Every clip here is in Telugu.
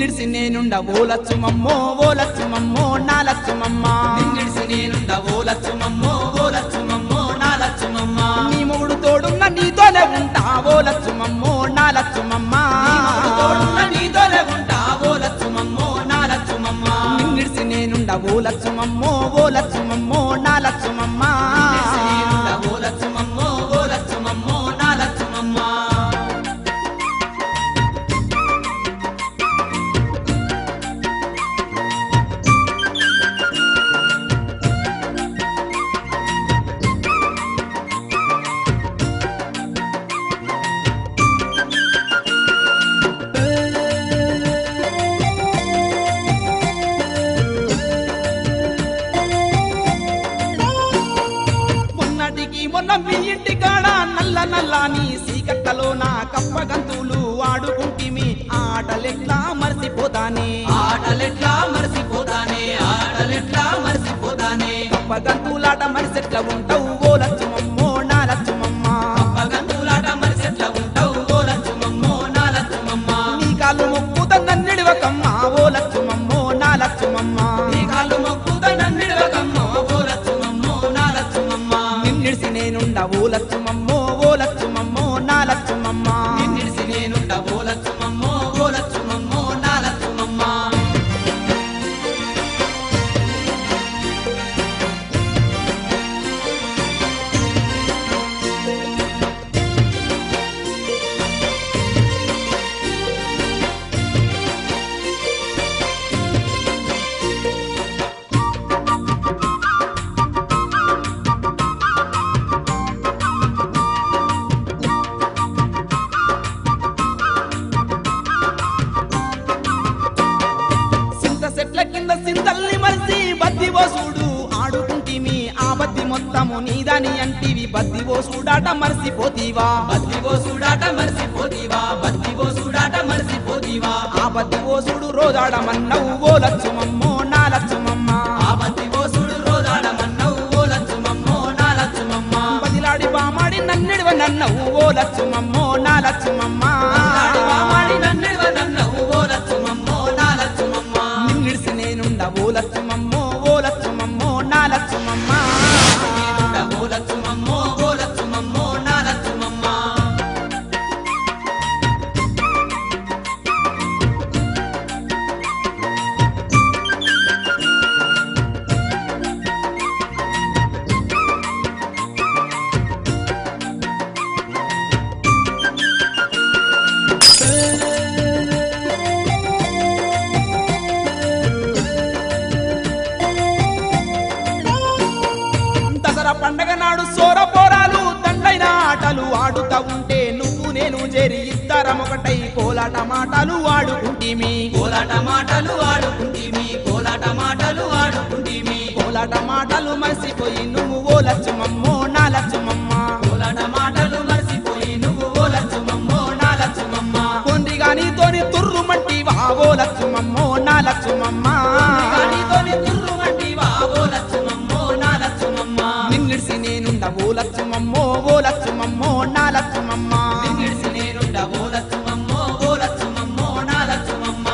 నిన్నిడిసి నేనుండ ఓ లచ్చుమమ్మో ఓ లచ్చుమమ్మో నా లచ్చుమమ్మ నిన్నిడిసి నేనుండ ఓ లచ్చుమమ్మో ఓ లచ్చుమమ్మో నా లచ్చుమమ్మ నీ మొగుడు తోడున్న నీతోనే ఉంటా ఓ లచ్చుమమ్మో నా లచ్చుమమ్మ తోడున్న నీతోనే ఉంటా ఓ లచ్చుమమ్మో నా లచ్చుమమ్మ నిన్నిడిసి నేనుండ ఓ లచ్చుమమ్మో ఓ లచ్చుమమ్మో నా లచ్చుమమ్మ నిన్నిడిసి నేనుండ ఓ లచ్చుమమ్మో ఓ లచ్చుమమ్మో నా లచ్చుమమ్మ మొన్న మీ ఇంటి కాడ నల్ల నల్లాని సీకట్టలో నా కప్పగంతులు ఆడుకుంటిమి ఆటలెట్లా మర్చిపోతానే ఆటలెట్లా మర్చిపోతానే ఆటలెట్లా మర్చిపోతానే కప్పగంతులాట మరిసెట్లా ఉంటావు ఓ లచ్చుమమ్మో నా లచ్చుమమ్మ కప్పగంతులాట మరిసెట్లా ఉంటావు ఓ లచ్చుమమ్మో నా లచ్చుమమ్మ నీ కాళ్ళు మొక్కుత నన్నిడివకమ్మ ఓ లచ్చుమమ్మో నా లచ్చుమమ్మ నీ కాళ్ళు మొక్కుత నన్నిడివకమ్మ ఓ లచ్చుమమ్మో నా లచ్చుమమ్మ నిన్నిడిసి నేనుండ ఓ లచ్చుమమ్మో ఓ లచ్చుమమ్మో నా లచ్చుమమ్మ నిన్నిడిసి నేనుండ ఓ లచ్చుమమ్మో ఓ లచ్చుమమ్మో నా లచ్చుమమ్మ చెట్ల కింద సింతల్ని మరిసి బద్దివో చూడు ఆడుకుంటిమి ఆ బద్ది మొత్తము నీదని అంటివి బద్దివో చూడాట మరిసిపోతీవా బద్దివో చూడాట మర్చిపోతీవా బద్దివో చూడాట మర్చిపోతీవా ఆ బద్దివో చూడు రోజాడమన్నవు ఓ లచ్చుమమ్మో నా లచ్చుమమ్మ ఆ బద్దివో చూడు రోజాడమన్నవు ఓ లచ్చుమమ్మో నా లచ్చుమమ్మ బదిలాడి బామాడి నన్నెడవ నన్నవు ఓ లచ్చుమమ్మో నా లచ్చుమమ్మ వాడి నన్నెడవనన్నవు ఓ లచ్చుమమ్మో నా లచ్చుమమ్మ నిన్నిడిసి నేనుండ ఓ లచ్చుమమ్మో ఓ లచ్చుమమ్మో నా లచ్చుమమ్మ నేనుండ ఓ లచ్చుమమ్మో ఓ లచ్చుమమ్మో నా లచ్చుమమ్మ దసరా పండగ నాడు సోర పోరాలు దండైన ఆటలు ఆడుతా ఉంటే నువ్వు నేను చేరి ఇద్దరం ఒకటై కోలాట మాటలు ఆడుకుంటిమి కోలాట మాటలు ఆడుకుంటిమి కోలాట మాటలు ఆడుకుంటిమి కోలాట మాటలు మర్చిపోయి నువ్వు ఓ లచ్చుమమ్మో నా లచ్చుమమ్మ కోలాట మాటలు మర్చిపోయి నువ్వు ఓ లచ్చుమమ్మో నా లచ్చుమమ్మ కొందిగా నీతోని తుర్రుమంటివా ఓ లచ్చుమమ్మో నా లచ్చుమమ్మ కానితోని తుర్రుమంటివా ఓ లచ్చుమమ్మో నా లచ్చుమమ్మ నిన్నిడిసి నేనుండ ఓ లచ్చుమమ్మో ఓ లచ్చుమమ్మో నా లచ్చుమమ్మ నిన్నిడిసి నేనుండ ఓ లచ్చుమమ్మో ఓ లచ్చుమమ్మో నా లచ్చుమమ్మ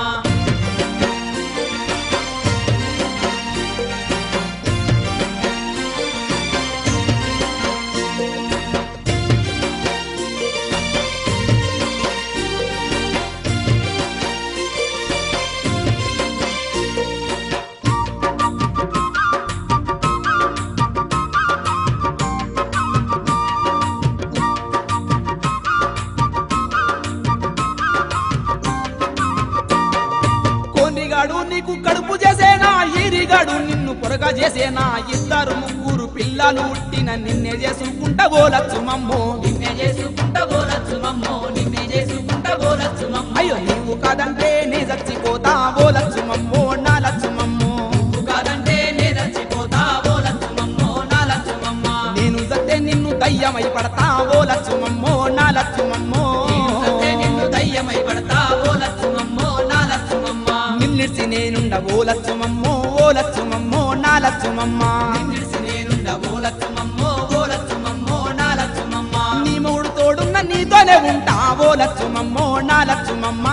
కోనిగాడు నీకు కడుపు చేసేనా ఈరిగాడు నిన్ను పొరగా చేసేనా ఇద్దరు ముగ్గురు పిల్లలు పుట్టిన నిన్నే చేసుకుంటా ఓ లచ్చుమమ్మో నిన్నే చేసుకుంటా ఓ లచ్చుమమ్మో నిన్నే చేసుకుంటా ఓ లచ్చుమమ్మో అయ్యో నీవు కాదంటే నే చచ్చిపోతా ఓ లచ్చుమమ్మో నా లచ్చుమమ్మో నువ్వు కాదంటే నే చచ్చిపోతా ఓ లచ్చుమమ్మో నా లచ్చుమమ్మ నేను సత్తే నిన్ను దయ్యమై పడతా ఓ లచ్చుమమ్మో నా లచ్చుమమ్మో నేను సత్తే నిన్ను దయ్యమై పడతా ఓ లచ్చుమమ్మో నా లచ్చుమమ్మ నిన్నిడిసి నేనుండ ఓ లచ్చుమమ్మో ఓ లచ్చుమమ్మో నా లచ్చుమమ్మ నిన్నిడిసి నేనుండ ఓ లచ్చుమమ్మో ఓ లచ్చుమమ్మో నా లచ్చుమమ్మ నీ మొగుడు తోడున్న నీతోనే ఉంటా ఓ లచ్చుమమ్మో నా లచ్చుమమ్మ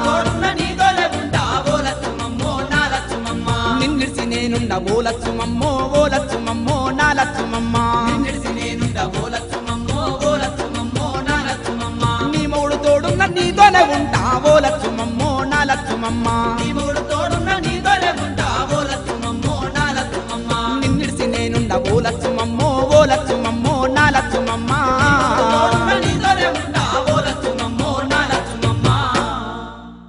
తోడున్న నీతోనే లచ్చుమమ్మ నీ మూడు తోడ